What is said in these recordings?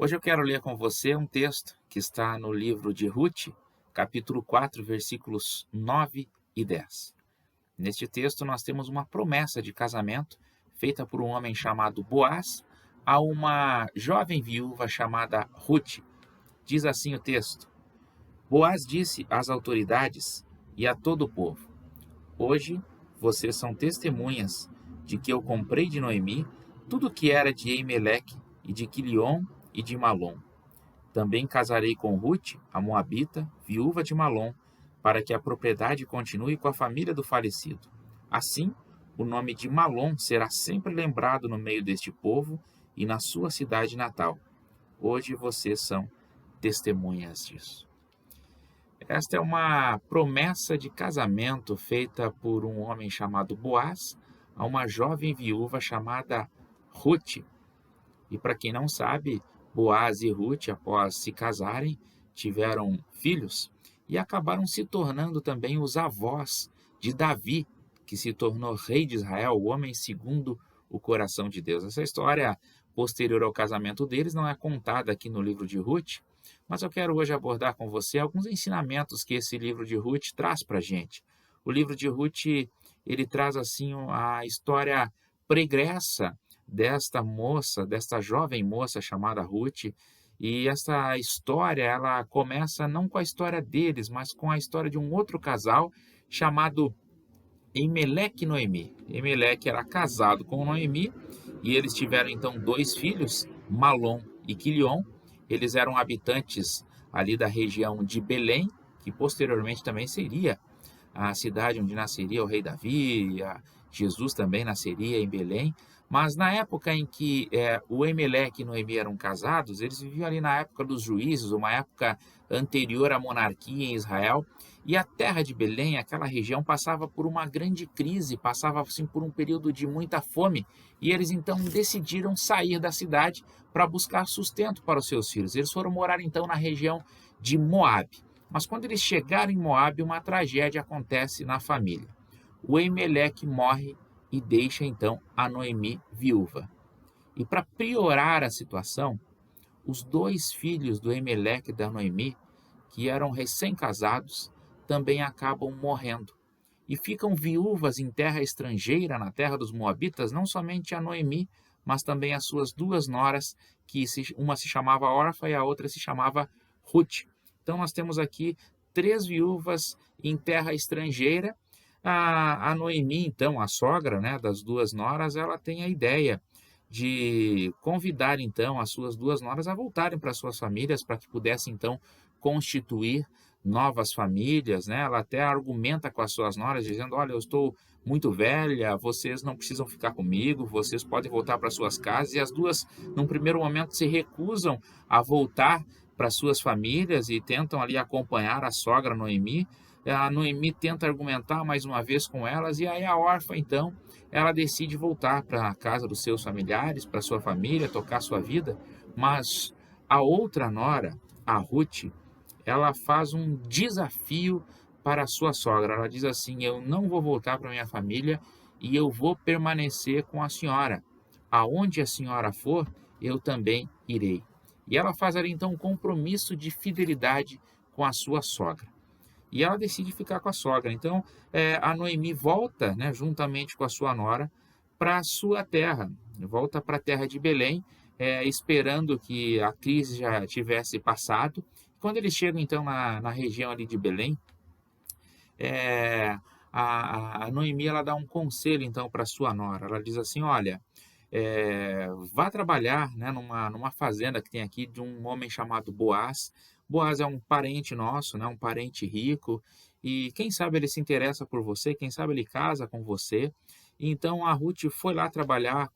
Hoje eu quero ler com você um texto que está no livro de Ruth, capítulo 4, versículos 9 e 10. Neste texto nós temos uma promessa de casamento feita por um homem chamado Boaz a uma jovem viúva chamada Ruth. Diz assim o texto: Boaz disse às autoridades e a todo o povo: Hoje vocês são testemunhas de que eu comprei de Noemi tudo o que era de Elimeleque e de Quilion e de Malom. Também casarei com Ruth, a moabita, viúva de Malom, para que a propriedade continue com a família do falecido. Assim, o nome de Malom será sempre lembrado no meio deste povo e na sua cidade natal. Hoje vocês são testemunhas disso. Esta é uma promessa de casamento feita por um homem chamado Boaz a uma jovem viúva chamada Ruth. E para quem não sabe, Boaz e Ruth, após se casarem, tiveram filhos e acabaram se tornando também os avós de Davi, que se tornou rei de Israel, o homem segundo o coração de Deus. Essa história posterior ao casamento deles não é contada aqui no livro de Ruth, mas eu quero hoje abordar com você alguns ensinamentos que esse livro de Ruth traz para a gente. O livro de Ruth, ele traz assim a história pregressa desta moça, desta jovem moça chamada Ruth, e essa história, ela começa não com a história deles, mas com a história de um outro casal chamado Elimeleque e Noemi. Elimeleque era casado com Noemi e eles tiveram então dois filhos, Malom e Quilion. Eles eram habitantes ali da região de Belém, que posteriormente também seria a cidade onde nasceria o rei Davi, Jesus também nasceria em Belém. Mas na época em que o Elimeleque e Noemi eram casados, eles viviam ali na época dos juízes, uma época anterior à monarquia em Israel, e a terra de Belém, aquela região, passava por uma grande crise, passava assim, por um período de muita fome, e eles então decidiram sair da cidade para buscar sustento para os seus filhos. Eles foram morar então na região de Moabe. Mas quando eles chegaram em Moabe, uma tragédia acontece na família. O Elimeleque morre e deixa então a Noemi viúva. E para piorar a situação, os dois filhos do Elimeleque e da Noemi, que eram recém-casados, também acabam morrendo. E ficam viúvas em terra estrangeira, na terra dos Moabitas, não somente a Noemi, mas também as suas duas noras, que uma se chamava Orfa e a outra se chamava Ruth. Então nós temos aqui três viúvas em terra estrangeira. A Noemi, então, a sogra, né, das duas noras, ela tem a ideia de convidar, então, as suas duas noras a voltarem para suas famílias, para que pudessem, então, constituir novas famílias, né? Ela até argumenta com as suas noras, dizendo: olha, eu estou muito velha, vocês não precisam ficar comigo, vocês podem voltar para suas casas. E as duas, num primeiro momento, se recusam a voltar para suas famílias e tentam ali acompanhar a sogra Noemi. A Noemi tenta argumentar mais uma vez com elas, e aí a órfã, então, ela decide voltar para a casa dos seus familiares, para sua família, tocar sua vida, mas a outra nora, a Ruth, ela faz um desafio para a sua sogra. Ela diz assim: eu não vou voltar para minha família e eu vou permanecer com a senhora. Aonde a senhora for, eu também irei. E ela faz ali então um compromisso de fidelidade com a sua sogra. E ela decide ficar com a sogra. Então, a Noemi volta, né, juntamente com a sua nora, para a sua terra. Volta para a terra de Belém, esperando que a crise já tivesse passado. Quando eles chegam, então, na região ali de Belém, é, a Noemi, ela dá um conselho, então, para a sua nora. Ela diz assim: olha, vá trabalhar, né, numa fazenda que tem aqui de um homem chamado Boaz. Boaz é um parente nosso, né, um parente rico, e quem sabe ele se interessa por você, quem sabe ele casa com você. Então a Ruth foi lá trabalhar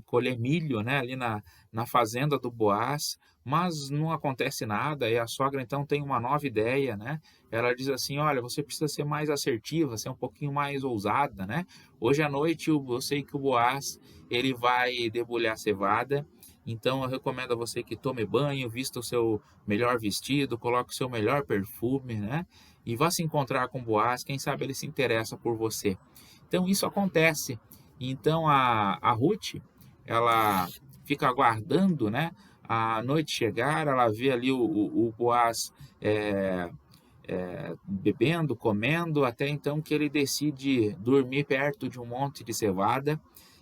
colher milho, né, ali na fazenda do Boaz, mas não acontece nada, e a sogra então tem uma nova ideia, né? Ela diz assim: olha, você precisa ser mais assertiva, ser um pouquinho mais ousada, né? Hoje à noite eu sei que o Boaz ele vai debulhar a cevada, então eu recomendo a você que tome banho, vista o seu melhor vestido, coloque o seu melhor perfume, né? E vá se encontrar com o Boaz, quem sabe ele se interessa por você. Então isso acontece. Então a Ruth, ela fica aguardando, né, a noite chegar, ela vê ali o Boaz eh, bebendo, comendo, até então que ele decide dormir perto de um monte de cevada,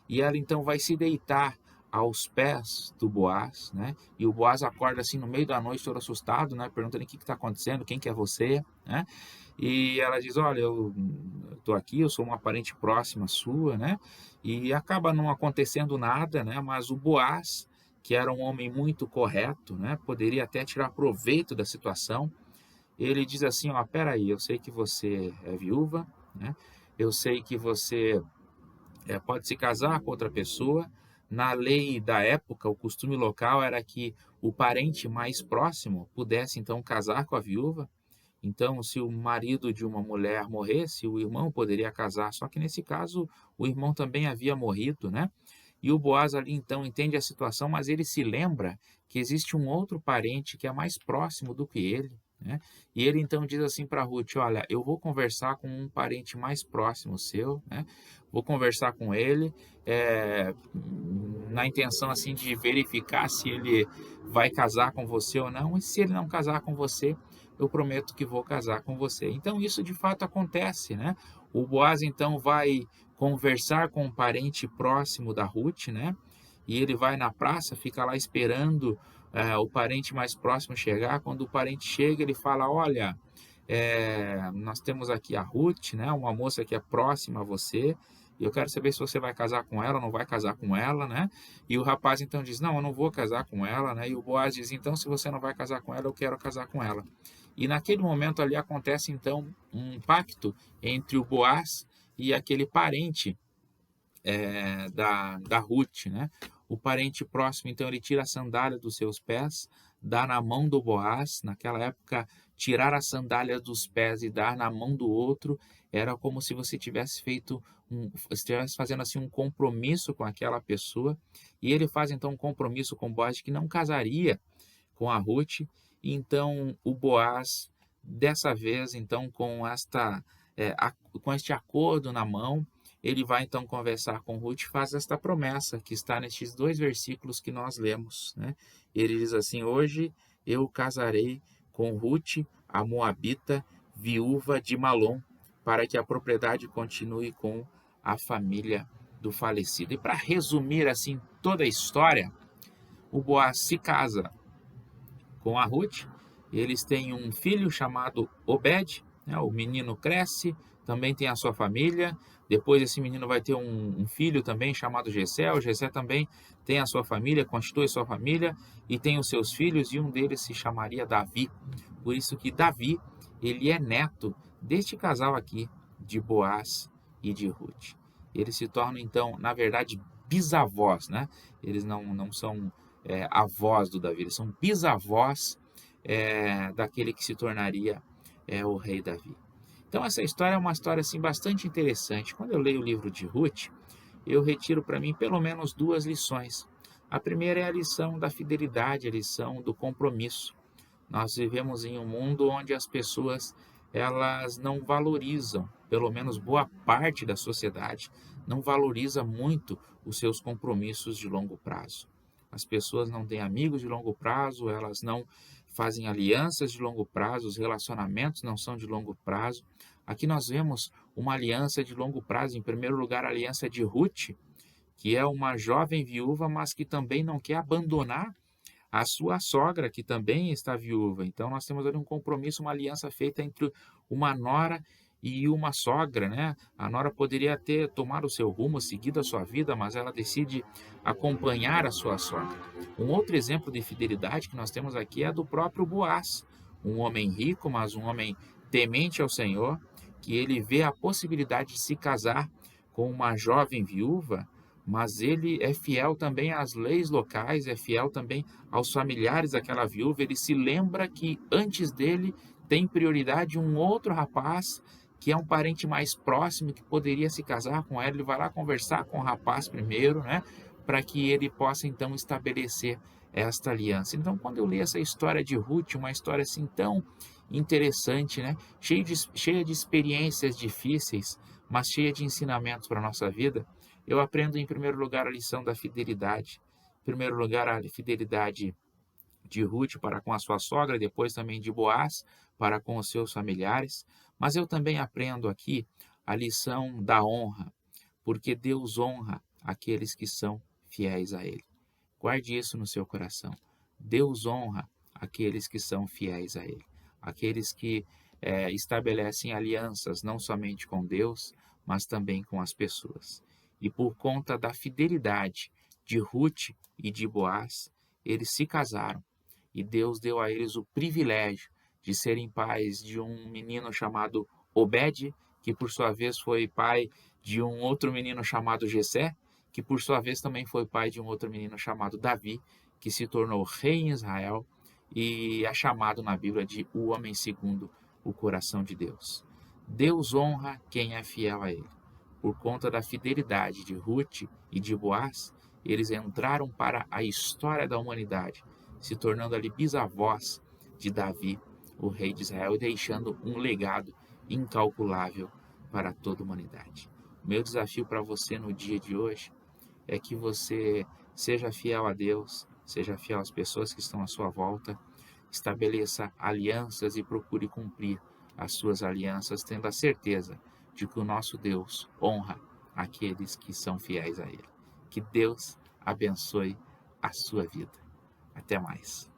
e ela então vai se deitar aos pés do Boaz, né? E o Boaz acorda assim no meio da noite, todo assustado, né? Perguntando o que está acontecendo, quem que é você, né? E ela diz: olha, eu estou aqui, eu sou uma parente próxima sua, né? E acaba não acontecendo nada, né? Mas o Boaz, que era um homem muito correto, né? Poderia até tirar proveito da situação. Ele diz assim: ó, peraí, eu sei que você é viúva, né? Eu sei que você pode se casar com outra pessoa. Na lei da época, o costume local era que o parente mais próximo pudesse então casar com a viúva. Então, se o marido de uma mulher morresse, o irmão poderia casar. Só que nesse caso, o irmão também havia morrido, né? E o Boaz ali então entende a situação, mas ele se lembra que existe um outro parente que é mais próximo do que ele, né? E ele então diz assim para Ruth: olha, eu vou conversar com um parente mais próximo seu, né? Vou conversar com ele, na intenção assim de verificar se ele vai casar com você ou não. E se ele não casar com você, eu prometo que vou casar com você. Então isso de fato acontece, né? O Boaz então vai conversar com um parente próximo da Ruth, né? E ele vai na praça, fica lá esperando o parente mais próximo chegar. Quando o parente chega, ele fala: olha, nós temos aqui a Ruth, né? Uma moça que é próxima a você. E eu quero saber se você vai casar com ela ou não vai casar com ela, né? E o rapaz então diz: não, eu não vou casar com ela, né? E o Boaz diz: então, se você não vai casar com ela, eu quero casar com ela. E naquele momento ali acontece então um pacto entre o Boaz e aquele parente da Ruth, né? O parente próximo, então, ele tira a sandália dos seus pés, dá na mão do Boaz. Naquela época, tirar a sandália dos pés e dar na mão do outro era como se você tivesse estivesse fazendo assim um compromisso com aquela pessoa. E ele faz então um compromisso com o Boaz de que não casaria com a Ruth. E então o Boaz, dessa vez, então com este acordo na mão, ele vai então conversar com Ruth e faz esta promessa que está nestes 2 versículos que nós lemos, né? Ele diz assim: hoje eu casarei com Ruth, a moabita, viúva de Malom, para que a propriedade continue com a família do falecido. E para resumir assim toda a história, o Boaz se casa com a Ruth. Eles têm um filho chamado Obed, né? O menino cresce, também tem a sua família. Depois esse menino vai ter um filho também chamado Jessé. O Jessé também tem a sua família, constitui a sua família e tem os seus filhos, e um deles se chamaria Davi. Por isso que Davi, ele é neto deste casal aqui, de Boaz e de Ruth. Eles se tornam então, na verdade, bisavós, né? Eles não são avós do Davi, eles são bisavós daquele que se tornaria o rei Davi. Então essa história é uma história assim, bastante interessante. Quando eu leio o livro de Ruth, eu retiro para mim pelo menos 2 lições. A primeira é a lição da fidelidade, a lição do compromisso. Nós vivemos em um mundo onde as pessoas elas não valorizam, pelo menos boa parte da sociedade, não valoriza muito os seus compromissos de longo prazo. As pessoas não têm amigos de longo prazo, elas não fazem alianças de longo prazo, os relacionamentos não são de longo prazo. Aqui nós vemos uma aliança de longo prazo, em primeiro lugar, a aliança de Ruth, que é uma jovem viúva, mas que também não quer abandonar a sua sogra, que também está viúva. Então, nós temos ali um compromisso, uma aliança feita entre uma nora e uma sogra, né? A nora poderia ter tomado o seu rumo, seguido a sua vida, mas ela decide acompanhar a sua sogra. Um outro exemplo de fidelidade que nós temos aqui é do próprio Boaz, um homem rico, mas um homem temente ao Senhor, que ele vê a possibilidade de se casar com uma jovem viúva, mas ele é fiel também às leis locais, é fiel também aos familiares daquela viúva. Ele se lembra que antes dele tem prioridade um outro rapaz que é um parente mais próximo que poderia se casar com ela. Ele vai lá conversar com o rapaz primeiro, né, para que ele possa então estabelecer esta aliança. Então, quando eu li essa história de Ruth, uma história assim tão interessante, né, cheia de experiências difíceis, mas cheia de ensinamentos para a nossa vida, eu aprendo em primeiro lugar a lição da fidelidade. Em primeiro lugar, a fidelidade de Ruth para com a sua sogra, depois também de Boaz para com os seus familiares, mas eu também aprendo aqui a lição da honra, porque Deus honra aqueles que são fiéis a Ele. Guarde isso no seu coração. Deus honra aqueles que são fiéis a Ele, aqueles que estabelecem alianças não somente com Deus, mas também com as pessoas. E por conta da fidelidade de Ruth e de Boaz, eles se casaram e Deus deu a eles o privilégio de serem pais de um menino chamado Obed, que por sua vez foi pai de um outro menino chamado Jessé, que por sua vez também foi pai de um outro menino chamado Davi, que se tornou rei em Israel e é chamado na Bíblia de o homem segundo o coração de Deus. Deus honra quem é fiel a Ele. Por conta da fidelidade de Ruth e de Boaz, eles entraram para a história da humanidade, se tornando ali bisavós de Davi, o rei de Israel, e deixando um legado incalculável para toda a humanidade. O meu desafio para você no dia de hoje é que você seja fiel a Deus, seja fiel às pessoas que estão à sua volta, estabeleça alianças e procure cumprir as suas alianças, tendo a certeza de que o nosso Deus honra aqueles que são fiéis a Ele. Que Deus abençoe a sua vida. Até mais.